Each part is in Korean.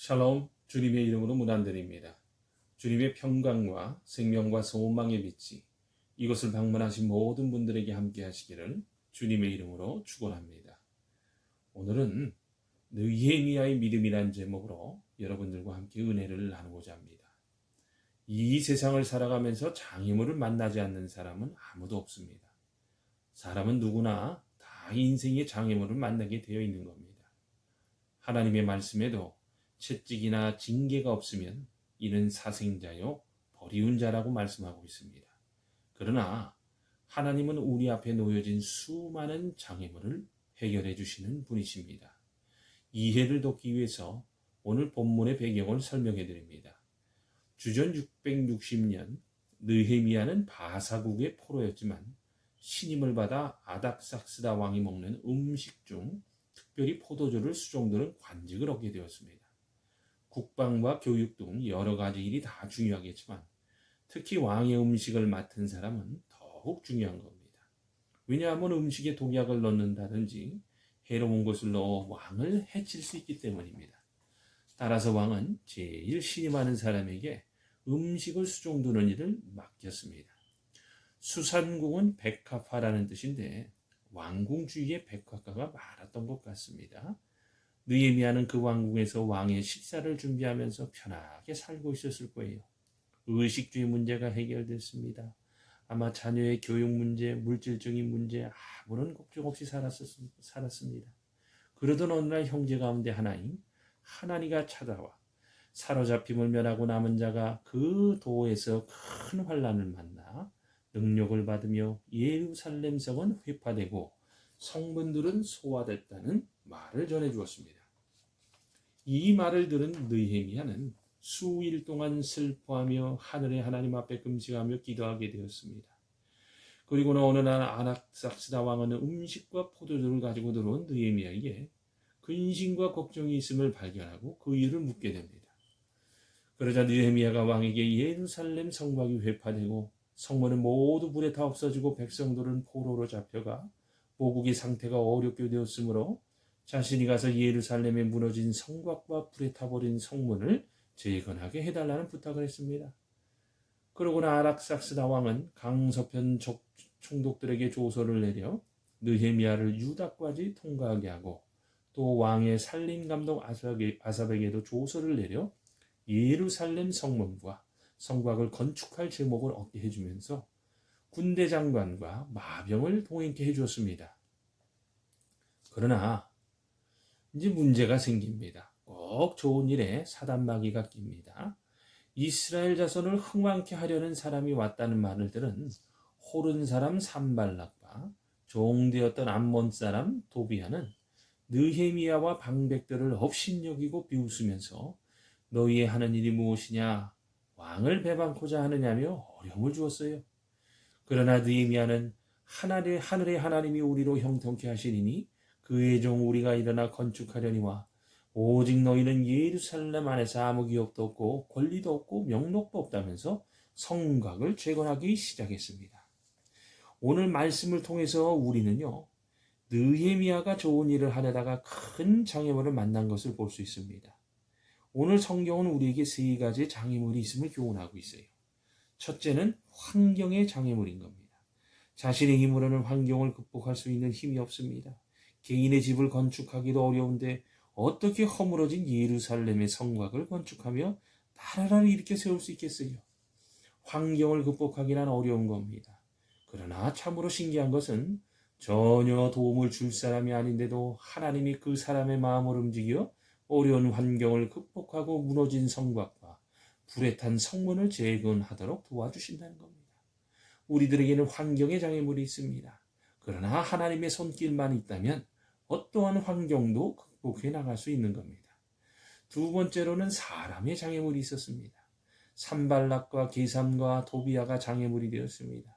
샬롬, 주님의 이름으로 문안드립니다. 주님의 평강과 생명과 소망의 빛이 이곳을 방문하신 모든 분들에게 함께 하시기를 주님의 이름으로 축원합니다. 오늘은 느헤미야의 믿음이란 제목으로 여러분들과 함께 은혜를 나누고자 합니다. 이 세상을 살아가면서 장애물을 만나지 않는 사람은 아무도 없습니다. 사람은 누구나 다 인생의 장애물을 만나게 되어 있는 겁니다. 하나님의 말씀에도 채찍이나 징계가 없으면 이는 사생자요 버리운 자라고 말씀하고 있습니다. 그러나 하나님은 우리 앞에 놓여진 수많은 장애물을 해결해 주시는 분이십니다. 이해를 돕기 위해서 오늘 본문의 배경을 설명해 드립니다. 주전 660년 느헤미야는 바사국의 포로였지만 신임을 받아 아닥삭스다 왕이 먹는 음식 중 특별히 포도주를 수종드는 관직을 얻게 되었습니다. 국방과 교육 등 여러 가지 일이 다 중요하겠지만 특히 왕의 음식을 맡은 사람은 더욱 중요한 겁니다. 왜냐하면 음식에 독약을 넣는다든지 해로운 것을 넣어 왕을 해칠 수 있기 때문입니다. 따라서 왕은 제일 신임하는 사람에게 음식을 수종드는 일을 맡겼습니다. 수산궁은 백합화라는 뜻인데 왕궁 주위에 백합화가 많았던 것 같습니다. 느헤미야는 그 왕궁에서 왕의 식사를 준비하면서 편하게 살고 있었을 거예요. 의식주의 문제가 해결됐습니다. 아마 자녀의 교육 문제, 물질적인 문제 아무런 걱정 없이 살았습니다. 그러던 어느 날 형제 가운데 하나인 하나니가 찾아와 사로잡힘을 면하고 남은 자가 그 도에서 큰 환난을 만나 능력을 받으며 예루살렘 성은 회파되고 성문들은 소화됐다는 말을 전해 주었습니다. 이 말을 들은 느헤미야는 수일 동안 슬퍼하며 하늘의 하나님 앞에 금식하며 기도하게 되었습니다. 그리고는 어느 날 아닥삭스다 왕은 음식과 포도주를 가지고 들어온 느헤미야에게 근심과 걱정이 있음을 발견하고 그 이유를 묻게 됩니다. 그러자 느헤미야가 왕에게 예루살렘 성곽이 회파되고 성문은 모두 불에 다 없어지고 백성들은 포로로 잡혀가 모국의 상태가 어렵게 되었으므로 자신이 가서 예루살렘에 무너진 성곽과 불에 타버린 성문을 재건하게 해달라는 부탁을 했습니다. 그러고나 아락삭스다 왕은 강서편 총독들에게 조서를 내려 느헤미야를 유다까지 통과하게 하고 또 왕의 살림감독 아삽에게도 조서를 내려 예루살렘 성문과 성곽을 건축할 제목을 얻게 해주면서 군대 장관과 마병을 동행케 해주었습니다. 그러나 이제 문제가 생깁니다. 꼭 좋은 일에 사단마귀가 낍니다. 이스라엘 자손을 흥왕케 하려는 사람이 왔다는 말을 들은 호른 사람 산발락과 종되었던 암몬 사람 도비아는 느헤미야와 방백들을 업신여기고 비웃으면서 너희의 하는 일이 무엇이냐? 왕을 배반코자 하느냐며 어려움을 주었어요. 그러나 느헤미야는 하늘의 하나님이 우리로 형통케 하시리니 그의 종 우리가 일어나 건축하려니와 오직 너희는 예루살렘 안에서 아무 기업도 없고 권리도 없고 명록도 없다면서 성곽을 재건하기 시작했습니다. 오늘 말씀을 통해서 우리는요, 느헤미야가 좋은 일을 하려다가 큰 장애물을 만난 것을 볼 수 있습니다. 오늘 성경은 우리에게 세 가지의 장애물이 있음을 교훈하고 있어요. 첫째는 환경의 장애물인 겁니다. 자신의 힘으로는 환경을 극복할 수 있는 힘이 없습니다. 개인의 집을 건축하기도 어려운데 어떻게 허물어진 예루살렘의 성곽을 건축하며 나라를 일으켜 세울 수 있겠어요? 환경을 극복하기란 어려운 겁니다. 그러나 참으로 신기한 것은 전혀 도움을 줄 사람이 아닌데도 하나님이 그 사람의 마음을 움직여 어려운 환경을 극복하고 무너진 성곽과 불에 탄 성문을 재건하도록 도와주신다는 겁니다. 우리들에게는 환경의 장애물이 있습니다. 그러나 하나님의 손길만 있다면 어떠한 환경도 극복해 나갈 수 있는 겁니다. 두 번째로는 사람의 장애물이 있었습니다. 산발락과 게삼과 도비아가 장애물이 되었습니다.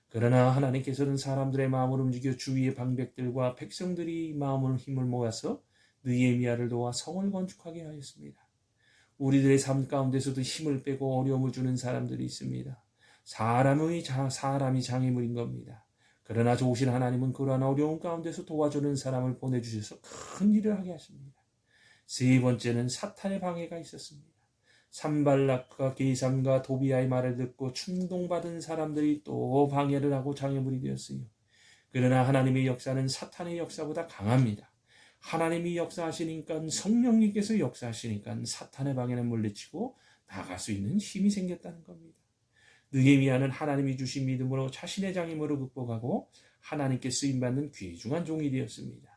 그러나 하나님께서는 사람들의 마음을 움직여 주위의 방백들과 백성들이 마음을 힘을 모아서 느헤미야를 도와 성을 건축하게 하였습니다. 우리들의 삶 가운데서도 힘을 빼고 어려움을 주는 사람들이 있습니다. 사람이 장애물인 겁니다. 그러나 좋으신 하나님은 그러한 어려움 가운데서 도와주는 사람을 보내주셔서 큰 일을 하게 하십니다. 세 번째는 사탄의 방해가 있었습니다. 산발락과 게삼과 도비아의 말을 듣고 충동받은 사람들이 또 방해를 하고 장애물이 되었어요. 그러나 하나님의 역사는 사탄의 역사보다 강합니다. 하나님이 역사하시니까, 성령님께서 역사하시니까 사탄의 방해는 물리치고 나갈 수 있는 힘이 생겼다는 겁니다. 느헤미야는 하나님이 주신 믿음으로 자신의 장애물을 극복하고 하나님께 쓰임받는 귀중한 종이 되었습니다.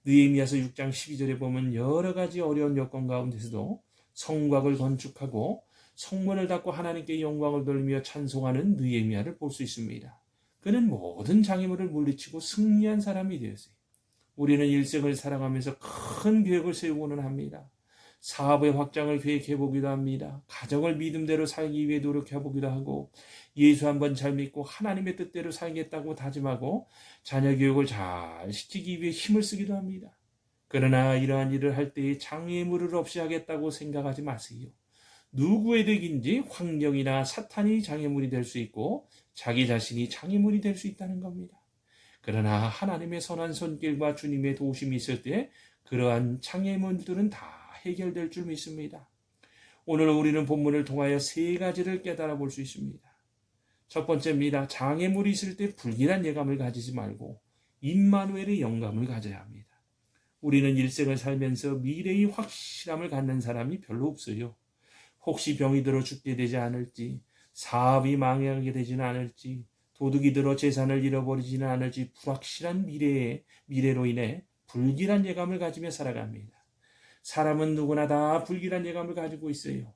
느헤미야서 6장 12절에 보면 여러 가지 어려운 여건 가운데서도 성곽을 건축하고 성문을 닫고 하나님께 영광을 돌리며 찬송하는 느헤미야를 볼 수 있습니다. 그는 모든 장애물을 물리치고 승리한 사람이 되었어요. 우리는 일생을 살아가면서 큰 계획을 세우고는 합니다. 사업의 확장을 계획해보기도 합니다. 가정을 믿음대로 살기 위해 노력해보기도 하고, 예수 한번 잘 믿고 하나님의 뜻대로 살겠다고 다짐하고 자녀 교육을 잘 시키기 위해 힘을 쓰기도 합니다. 그러나 이러한 일을 할 때에 장애물을 없이 하겠다고 생각하지 마세요. 누구에게든지 환경이나 사탄이 장애물이 될 수 있고 자기 자신이 장애물이 될 수 있다는 겁니다. 그러나 하나님의 선한 손길과 주님의 도우심이 있을 때 그러한 장애물들은 다 해결될 줄 믿습니다. 오늘 우리는 본문을 통하여 세 가지를 깨달아 볼 수 있습니다. 첫 번째입니다. 장애물이 있을 때 불길한 예감을 가지지 말고 임마누엘의 영감을 가져야 합니다. 우리는 일생을 살면서 미래의 확실함을 갖는 사람이 별로 없어요. 혹시 병이 들어 죽게 되지 않을지, 사업이 망하게 되지는 않을지, 도둑이 들어 재산을 잃어버리지는 않을지 불확실한 미래로 인해 불길한 예감을 가지며 살아갑니다. 사람은 누구나 다 불길한 예감을 가지고 있어요.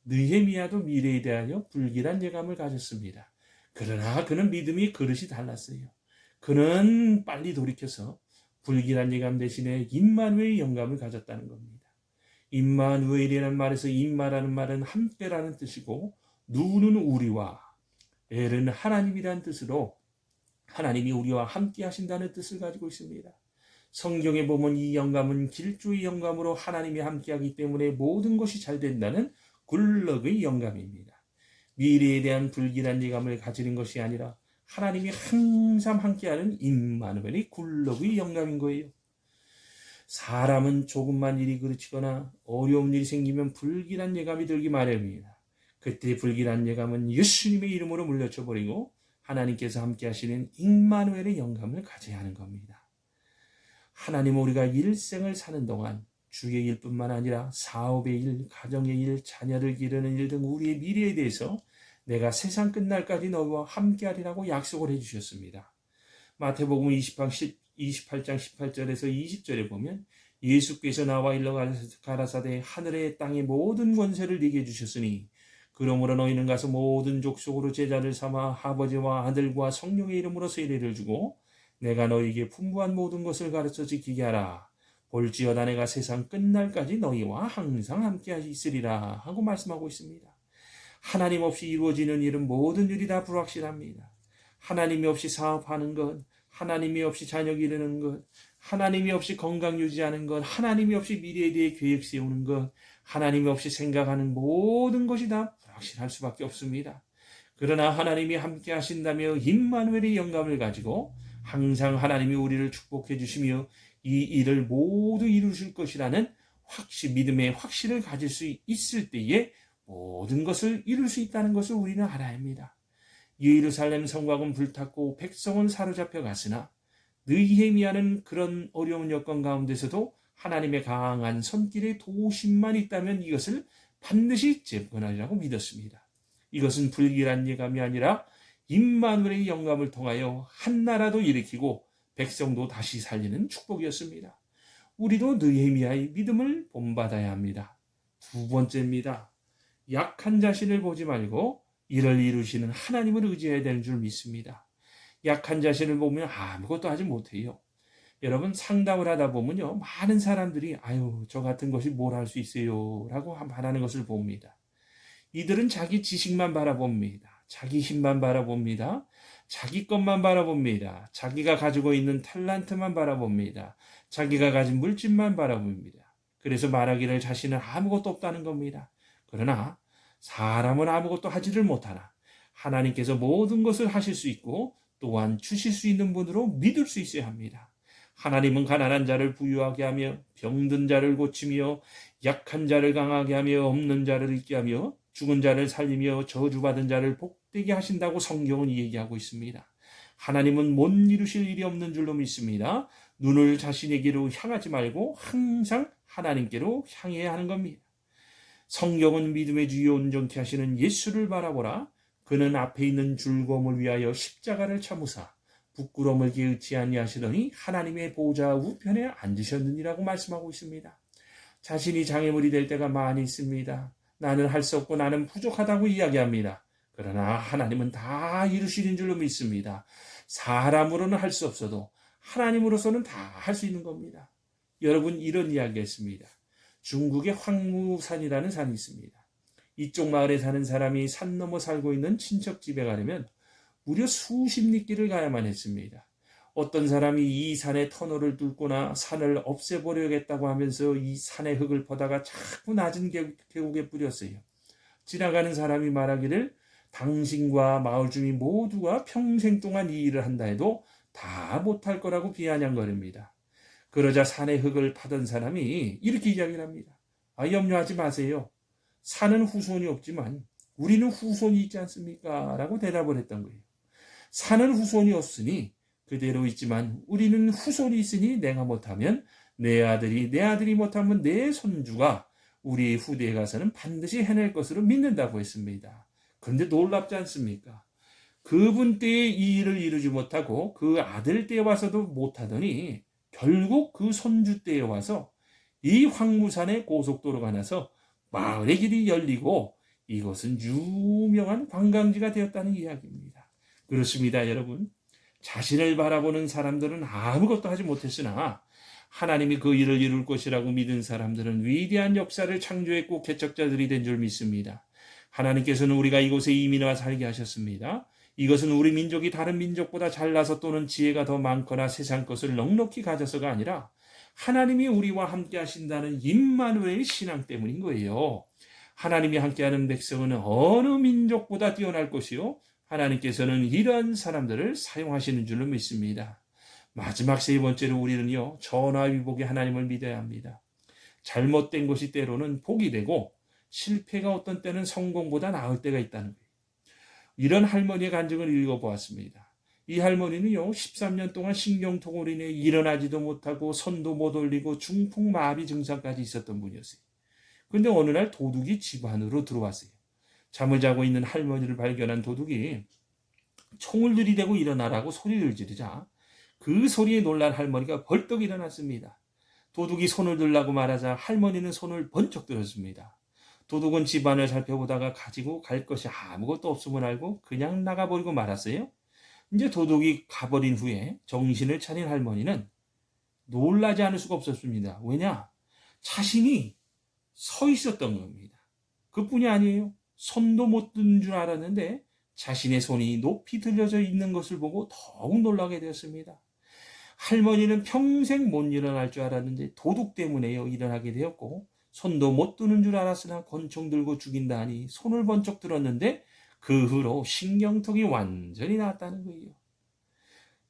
느헤미야도 미래에 대하여 불길한 예감을 가졌습니다. 그러나 그는 믿음이 그릇이 달랐어요. 그는 빨리 돌이켜서 불길한 예감 대신에 임마누엘의 영감을 가졌다는 겁니다. 임마누엘이라는 말에서 임마라는 말은 함께라는 뜻이고, 누는 우리와, 엘은 하나님이라는 뜻으로 하나님이 우리와 함께 하신다는 뜻을 가지고 있습니다. 성경에 보면 이 영감은 길조의 영감으로 하나님이 함께하기 때문에 모든 것이 잘 된다는 굴럭의 영감입니다. 미래에 대한 불길한 예감을 가지는 것이 아니라 하나님이 항상 함께하는 임마누엘의 굴럭의 영감인 거예요. 사람은 조금만 일이 그르치거나 어려운 일이 생기면 불길한 예감이 들기 마련입니다. 그때 불길한 예감은 예수님의 이름으로 물려쳐 버리고 하나님께서 함께 하시는 임마누엘의 영감을 가져야 하는 겁니다. 하나님은 우리가 일생을 사는 동안 주의 일뿐만 아니라 사업의 일, 가정의 일, 자녀를 기르는 일 등 우리의 미래에 대해서 내가 세상 끝날까지 너희와 함께하리라고 약속을 해주셨습니다. 마태복음 28장 18절에서 20절에 보면 예수께서 나와 일러 가라사대 하늘의 땅의 모든 권세를 네게 주셨으니 그러므로 너희는 가서 모든 족속으로 제자를 삼아 아버지와 아들과 성령의 이름으로 세례를 주고 내가 너희에게 분부한 모든 것을 가르쳐 지키게 하라. 볼지어다 내가 세상 끝날까지 너희와 항상 함께 있으리라 하고 말씀하고 있습니다. 하나님 없이 이루어지는 일은 모든 일이 다 불확실합니다. 하나님이 없이 사업하는 것, 하나님이 없이 자녀 기르는 것, 하나님이 없이 건강 유지하는 것, 하나님이 없이 미래에 대해 계획 세우는 것, 하나님이 없이 생각하는 모든 것이 다 불확실할 수밖에 없습니다. 그러나 하나님이 함께 하신다며 임마누엘의 영감을 가지고 항상 하나님이 우리를 축복해 주시며 이 일을 모두 이루실 것이라는 믿음의 확신을 가질 수 있을 때에 모든 것을 이룰 수 있다는 것을 우리는 알아야 합니다. 예루살렘 성곽은 불탔고 백성은 사로잡혀 갔으나 느헤미야는 그런 어려운 여건 가운데서도 하나님의 강한 손길의 도심만 있다면 이것을 반드시 재건하리라고 믿었습니다. 이것은 불길한 예감이 아니라 임마누엘의 영감을 통하여 한 나라도 일으키고 백성도 다시 살리는 축복이었습니다. 우리도 느헤미야의 믿음을 본받아야 합니다. 두 번째입니다. 약한 자신을 보지 말고 이를 이루시는 하나님을 의지해야 되는 줄 믿습니다. 약한 자신을 보면 아무것도 하지 못해요. 여러분 상담을 하다 보면요, 많은 사람들이 저 같은 것이 뭘 할 수 있어요 라고 말하는 것을 봅니다. 이들은 자기 지식만 바라봅니다. 자기 힘만 바라봅니다. 자기 것만 바라봅니다. 자기가 가지고 있는 탤런트만 바라봅니다. 자기가 가진 물질만 바라봅니다. 그래서 말하기를 자신은 아무것도 없다는 겁니다. 그러나 사람은 아무것도 하지를 못하나 하나님께서 모든 것을 하실 수 있고 또한 주실 수 있는 분으로 믿을 수 있어야 합니다. 하나님은 가난한 자를 부유하게 하며 병든 자를 고치며 약한 자를 강하게 하며 없는 자를 있게 하며 죽은 자를 살리며 저주받은 자를 복되게 하신다고 성경은 얘기하고 있습니다. 하나님은 못 이루실 일이 없는 줄로 믿습니다. 눈을 자신에게로 향하지 말고 항상 하나님께로 향해야 하는 겁니다. 성경은 믿음의 주요 온전케 하시는 예수를 바라보라. 그는 앞에 있는 즐거움을 위하여 십자가를 참으사 부끄러움을 게으치 아니하시더니 하나님의 보좌 우편에 앉으셨느니라고 말씀하고 있습니다. 자신이 장애물이 될 때가 많이 있습니다. 나는 할 수 없고 나는 부족하다고 이야기합니다. 그러나 하나님은 다 이루시는 줄로 믿습니다. 사람으로는 할 수 없어도 하나님으로서는 다 할 수 있는 겁니다. 여러분, 이런 이야기가 있습니다. 중국의 황무산이라는 산이 있습니다. 이쪽 마을에 사는 사람이 산 넘어 살고 있는 친척 집에 가려면 무려 수십 리길을 가야만 했습니다. 어떤 사람이 이 산의 터널을 뚫거나 산을 없애버려야겠다고 하면서 이 산의 흙을 퍼다가 자꾸 낮은 계곡에 뿌렸어요. 지나가는 사람이 말하기를 당신과 마을 주민 모두가 평생 동안 이 일을 한다 해도 다 못할 거라고 비아냥거립니다. 그러자 산의 흙을 파던 사람이 이렇게 이야기를 합니다. 염려하지 마세요. 산은 후손이 없지만 우리는 후손이 있지 않습니까? 라고 대답을 했던 거예요. 산은 후손이 없으니 그대로 있지만 우리는 후손이 있으니 내가 못하면 내 아들이 못하면 내 손주가 우리 후대에 가서는 반드시 해낼 것으로 믿는다고 했습니다. 그런데 놀랍지 않습니까? 그분 때에 이 일을 이루지 못하고 그 아들 때에 와서도 못하더니 결국 그 손주 때에 와서 이 황무산의 고속도로가 나서 마을의 길이 열리고 이것은 유명한 관광지가 되었다는 이야기입니다. 그렇습니다, 여러분. 자신을 바라보는 사람들은 아무것도 하지 못했으나 하나님이 그 일을 이룰 것이라고 믿은 사람들은 위대한 역사를 창조했고 개척자들이 된 줄 믿습니다. 하나님께서는 우리가 이곳에 이민와 살게 하셨습니다. 이것은 우리 민족이 다른 민족보다 잘나서 또는 지혜가 더 많거나 세상 것을 넉넉히 가져서가 아니라 하나님이 우리와 함께 하신다는 임마누엘의 신앙 때문인 거예요. 하나님이 함께하는 백성은 어느 민족보다 뛰어날 것이요. 하나님께서는 이러한 사람들을 사용하시는 줄로 믿습니다. 마지막 세 번째로 우리는요, 전화위복의 하나님을 믿어야 합니다. 잘못된 것이 때로는 복이 되고 실패가 어떤 때는 성공보다 나을 때가 있다는 거예요. 이런 할머니의 간증을 읽어보았습니다. 이 할머니는요, 13년 동안 신경통으로 인해 일어나지도 못하고 손도 못 올리고 중풍마비 증상까지 있었던 분이었어요. 그런데 어느 날 도둑이 집 안으로 들어왔어요. 잠을 자고 있는 할머니를 발견한 도둑이 총을 들이대고 일어나라고 소리를 지르자 그 소리에 놀란 할머니가 벌떡 일어났습니다. 도둑이 손을 들라고 말하자 할머니는 손을 번쩍 들었습니다. 도둑은 집안을 살펴보다가 가지고 갈 것이 아무것도 없음을 알고 그냥 나가버리고 말았어요. 이제 도둑이 가버린 후에 정신을 차린 할머니는 놀라지 않을 수가 없었습니다. 왜냐? 자신이 서 있었던 겁니다. 그뿐이 아니에요. 손도 못 든 줄 알았는데 자신의 손이 높이 들려져 있는 것을 보고 더욱 놀라게 되었습니다. 할머니는 평생 못 일어날 줄 알았는데 도둑 때문에요 일어나게 되었고, 손도 못 드는 줄 알았으나 권총 들고 죽인다 하니 손을 번쩍 들었는데 그 후로 신경통이 완전히 나았다는 거예요.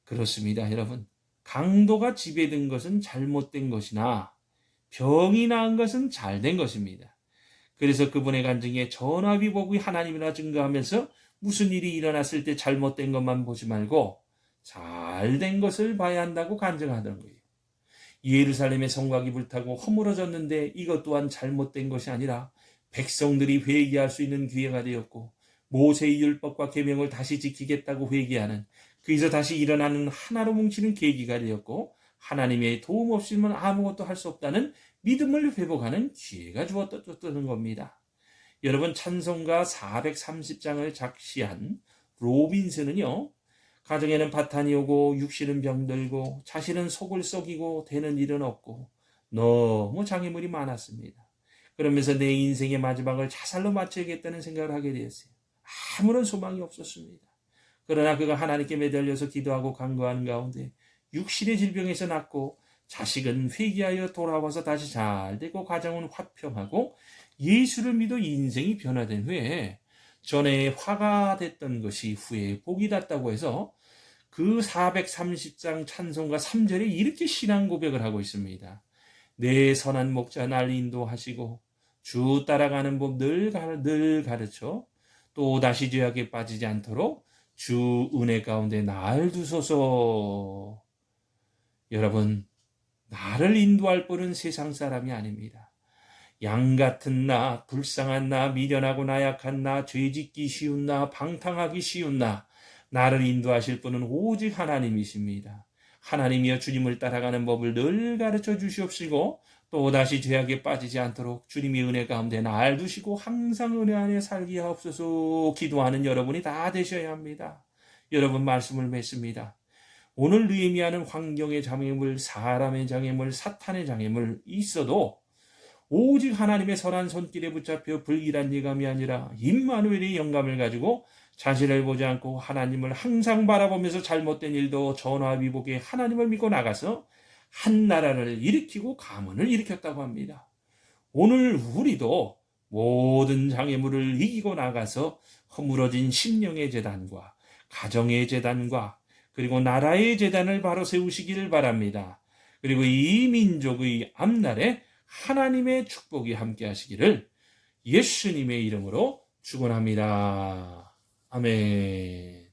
그렇습니다, 여러분. 강도가 지배된 것은 잘못된 것이나 병이 나은 것은 잘된 것입니다. 그래서 그분의 간증에 전화위복의 하나님이라 증거하면서 무슨 일이 일어났을 때 잘못된 것만 보지 말고 잘된 것을 봐야 한다고 간증하던 거예요. 예루살렘의 성곽이 불타고 허물어졌는데 이것 또한 잘못된 것이 아니라 백성들이 회개할 수 있는 기회가 되었고, 모세의 율법과 계명을 다시 지키겠다고 회개하는, 그래서 다시 일어나는 하나로 뭉치는 계기가 되었고, 하나님의 도움 없이는 아무것도 할 수 없다는 믿음을 회복하는 기회가 주어졌다는 겁니다. 여러분, 찬송가 430장을 작시한 로빈슨은요, 가정에는 파탄이 오고 육신은 병들고 자신은 속을 썩이고 되는 일은 없고 너무 장애물이 많았습니다. 그러면서 내 인생의 마지막을 자살로 마쳐야겠다는 생각을 하게 되었어요. 아무런 소망이 없었습니다. 그러나 그가 하나님께 매달려서 기도하고 간구하는 가운데 육신의 질병에서 낫고 자식은 회개하여 돌아와서 다시 잘되고 가정은 화평하고 예수를 믿어 인생이 변화된 후에 전에 화가 됐던 것이 후에 복이 났다고 해서 그 430장 찬송가 3절에 이렇게 신앙 고백을 하고 있습니다. 내 선한 목자 날 인도하시고 주 따라가는 법 늘 가르쳐 또 다시 죄악에 빠지지 않도록 주 은혜 가운데 날 두소서. 여러분, 나를 인도할 분은 세상 사람이 아닙니다. 양 같은 나, 불쌍한 나, 미련하고 나약한 나, 죄짓기 쉬운 나, 방탕하기 쉬운 나를 인도하실 분은 오직 하나님이십니다. 하나님이여 주님을 따라가는 법을 늘 가르쳐 주시옵시고 또다시 죄악에 빠지지 않도록 주님의 은혜 가운데 날 두시고 항상 은혜 안에 살게 하옵소서. 기도하는 여러분이 다 되셔야 합니다. 여러분 말씀을 맺습니다. 오늘 느헤미야는 환경의 장애물, 사람의 장애물, 사탄의 장애물 있어도 오직 하나님의 선한 손길에 붙잡혀 불길한 예감이 아니라 임마누엘의 영감을 가지고 자신을 보지 않고 하나님을 항상 바라보면서 잘못된 일도 전화위복에 하나님을 믿고 나가서 한 나라를 일으키고 가문을 일으켰다고 합니다. 오늘 우리도 모든 장애물을 이기고 나가서 허물어진 심령의 재단과 가정의 재단과 그리고 나라의 재단을 바로 세우시기를 바랍니다. 그리고 이 민족의 앞날에 하나님의 축복이 함께 하시기를 예수님의 이름으로 축원합니다. 아멘.